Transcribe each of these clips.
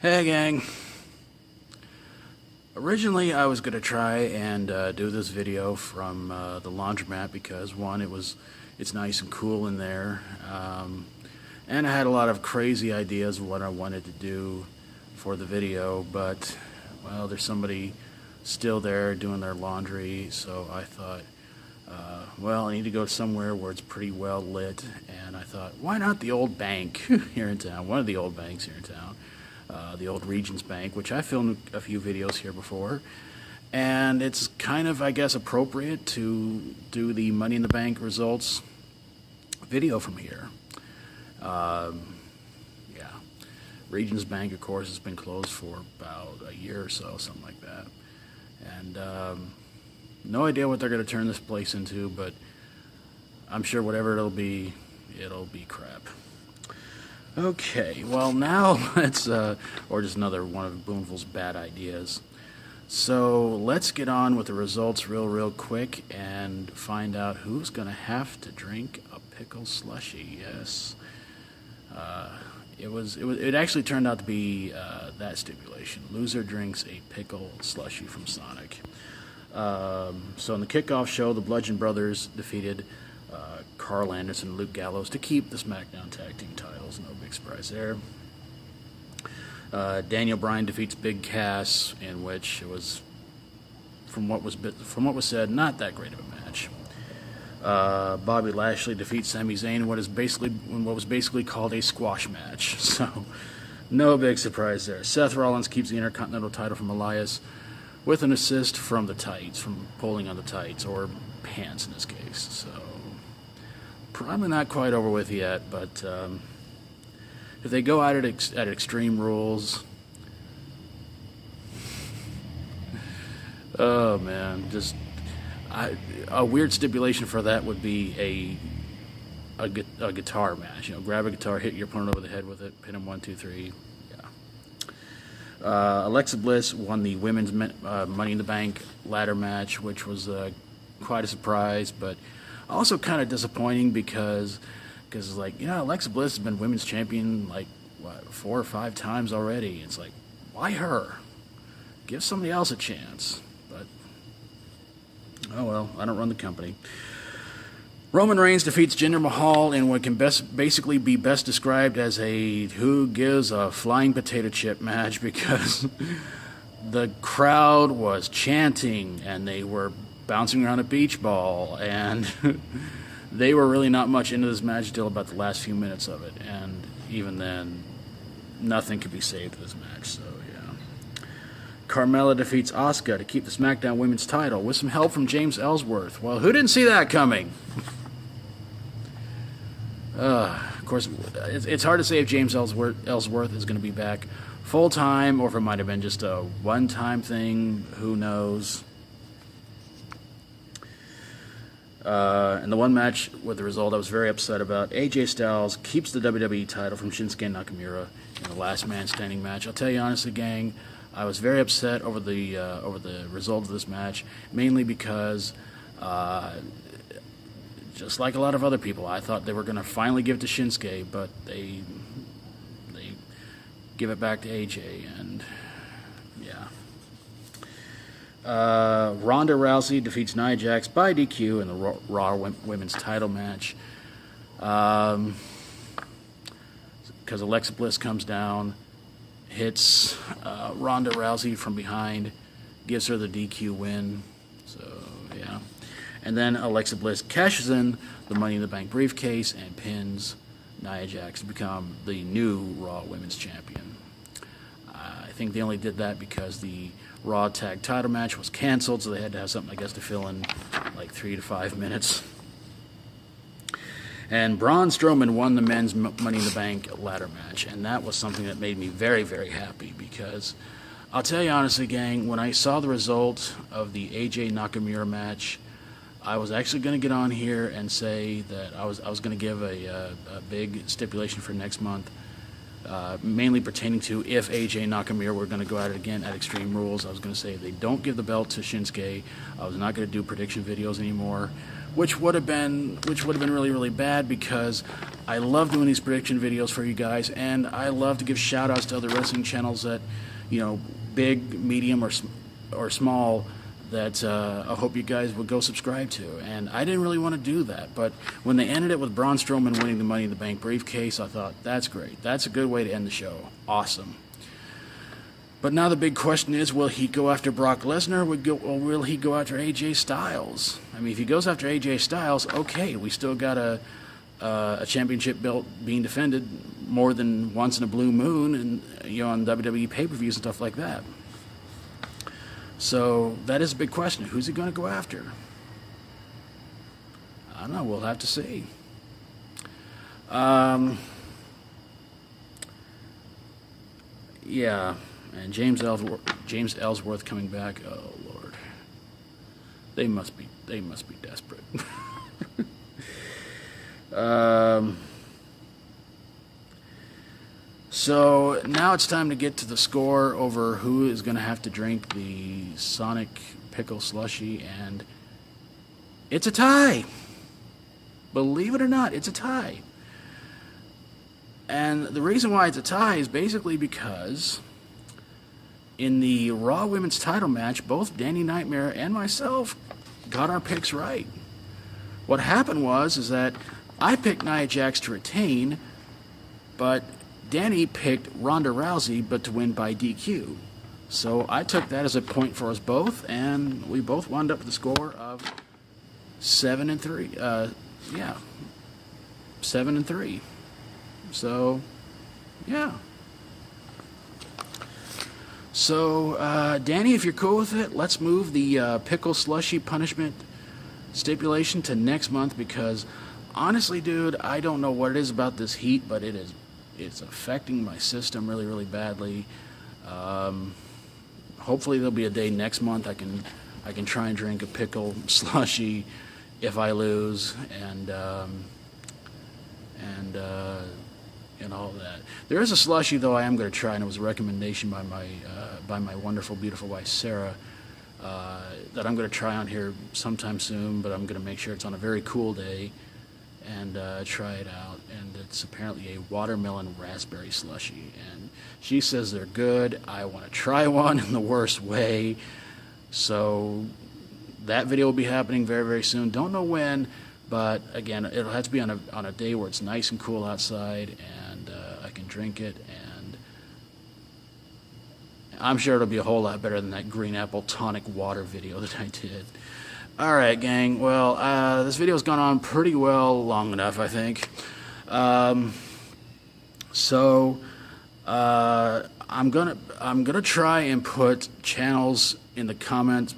Hey gang. Originally I was gonna try and do this video from the laundromat because one, it's nice and cool in there, and I had a lot of crazy ideas of what I wanted to do for the video, but well, there's somebody still there doing their laundry, so I thought, well, I need to go somewhere where it's pretty well lit, and I thought, why not the old bank here in town, one of the old banks here in town, the old Regions Bank, which I filmed a few videos here before, and it's kind of, I guess, appropriate to do the Money in the Bank results video from here. Yeah, Regions Bank, of course, has been closed for about a year or so, something like that, and no idea what they're going to turn this place into, but I'm sure whatever it'll be crap. Okay, well now let's, or just another one of Boonville's bad ideas. So let's get on with the results real quick and find out who's going to have to drink a pickle slushy. Yes, it actually turned out to be that stipulation. Loser drinks a pickle slushy from Sonic. So in the kickoff show, the Bludgeon Brothers defeated Carl Anderson and Luke Gallows to keep the SmackDown Tag Team titles. No big surprise there. Daniel Bryan defeats Big Cass, in which it was, from what was said, not that great of a match. Bobby Lashley defeats Sami Zayn in what was basically called a squash match. So no big surprise there. Seth Rollins keeps the Intercontinental title from Elias with an assist from the tights, from pulling on the tights, or pants in this case. So probably not quite over with yet, but if they go at it at Extreme Rules, oh man, just a weird stipulation for that would be a guitar match. You know, grab a guitar, hit your opponent over the head with it, pin him 1, 2, 3. Alexa Bliss won the women's Money in the Bank ladder match, which was quite a surprise, but also kind of disappointing because like, you know, Alexa Bliss has been women's champion like what, 4 or 5 times already. It's like, why her? Give somebody else a chance. But oh well, I don't run the company. Roman Reigns defeats Jinder Mahal in what can basically be best described as a who gives a flying potato chip match, because the crowd was chanting and they were bouncing around a beach ball, and they were really not much into this match until about the last few minutes of it, and even then nothing could be saved of this match. So yeah, Carmella defeats Asuka to keep the SmackDown Women's title with some help from James Ellsworth. Well, who didn't see that coming? Of course, it's hard to say if James Ellsworth is going to be back full-time, or if it might have been just a one-time thing. Who knows? And the one match with the result I was very upset about, AJ Styles keeps the WWE title from Shinsuke Nakamura in the last man standing match. I'll tell you honestly, gang, I was very upset over the result of this match, mainly because just like a lot of other people, I thought they were going to finally give it to Shinsuke, but they give it back to AJ, and yeah. Ronda Rousey defeats Nia Jax by DQ in the Raw Women's title match. Because Alexa Bliss comes down, hits Ronda Rousey from behind, gives her the DQ win. So, yeah. And then Alexa Bliss cashes in the Money in the Bank briefcase and pins Nia Jax to become the new Raw Women's Champion. I think they only did that because the Raw Tag title match was canceled, so they had to have something, I guess, to fill in like 3 to 5 minutes. And Braun Strowman won the men's Money in the Bank ladder match, and that was something that made me very happy, because I'll tell you honestly, gang, when I saw the result of the AJ Nakamura match, I was actually going to get on here and say that I was going to give a big stipulation for next month, mainly pertaining to if AJ Nakamura were going to go at it again at Extreme Rules. I was going to say if they don't give the belt to Shinsuke, I was not going to do prediction videos anymore. which would have been really, really bad, because I love doing these prediction videos for you guys, and I love to give shout outs to other wrestling channels that, you know, big, medium, or small, that I hope you guys would go subscribe to. And I didn't really want to do that, but when they ended it with Braun Strowman winning the Money in the Bank briefcase, I thought, that's great. That's a good way to end the show. Awesome. But now the big question is, will he go after Brock Lesnar, or will he go after AJ Styles? I mean, if he goes after AJ Styles, okay, we still got a championship belt being defended more than once in a blue moon, and, you know, on WWE pay-per-views and stuff like that. So that is a big question. Who's he going to go after? I don't know. We'll have to see. Yeah. And James Ellsworth coming back. Oh Lord, they must be desperate. So now it's time to get to the score over who is going to have to drink the Sonic Pickle Slushie, and it's a tie. Believe it or not, it's a tie. And the reason why it's a tie is basically because in the Raw Women's title match, both Danny Knightmare and myself got our picks right. What happened is that I picked Nia Jax to retain, but Danny picked Ronda Rousey, but to win by DQ. So I took that as a point for us both, and we both wound up with a score of 7-3. Yeah, 7-3. So, yeah. So, Danny, if you're cool with it, let's move the pickle slushy punishment stipulation to next month, because honestly, dude, I don't know what it is about this heat, but it's affecting my system really, really badly. Hopefully there'll be a day next month I can try and drink a pickle slushy if I lose, and all that. There is a slushy though I am going to try, and it was a recommendation by my wonderful, beautiful wife Sarah, that I'm going to try on here sometime soon. But I'm going to make sure it's on a very cool day and try it out. And it's apparently a watermelon raspberry slushy, and she says they're good. I want to try one in the worst way, so that video will be happening very, very soon. Don't know when, but again, it'll have to be on a day where it's nice and cool outside, and I can drink it, and I'm sure it'll be a whole lot better than that green apple tonic water video that I did. Alright, gang, well, this video's gone on pretty well, long enough, I think. I'm gonna try and put channels in the comments.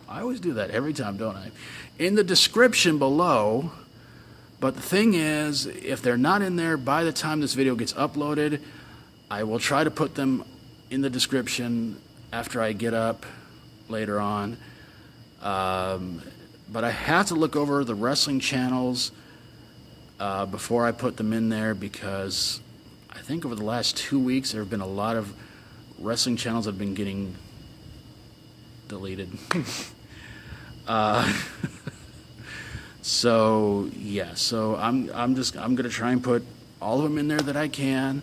I always do that every time, don't I? In the description below. But the thing is, if they're not in there by the time this video gets uploaded, I will try to put them in the description after I get up later on. But I have to look over the wrestling channels before I put them in there, because I think over the last 2 weeks there have been a lot of wrestling channels that have been getting deleted. So yeah, so I'm gonna try and put all of them in there that I can.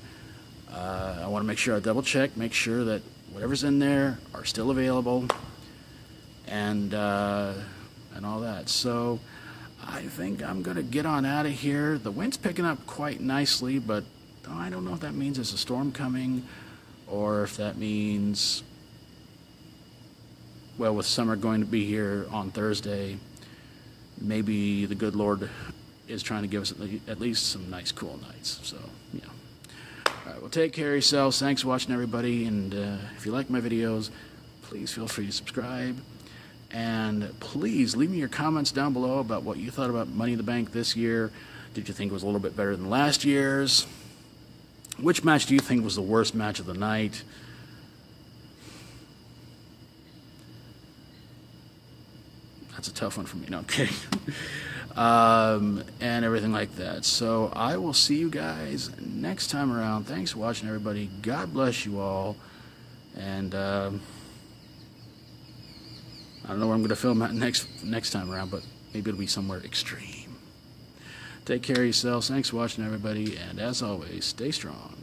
I want to make sure I double check, make sure that whatever's in there are still available, and all that. So I think I'm gonna get on out of here. The wind's picking up quite nicely, but I don't know if that means there's a storm coming, or if that means, well, with summer going to be here on Thursday, maybe the good Lord is trying to give us at least some nice cool nights. So yeah. All right, well, take care of yourselves. Thanks for watching, everybody, and if you like my videos, please feel free to subscribe, and please leave me your comments down below about what you thought about Money in the Bank this year. Did you think it was a little bit better than last year's? Which match do you think was the worst match of the night? That's a tough one for me. No, I'm kidding. And everything like that. So I will see you guys next time around. Thanks for watching, everybody. God bless you all. And I don't know where I'm going to film at next time around, but Maybe it'll be somewhere extreme. Take care of yourselves. Thanks for watching, everybody. And as always, stay strong.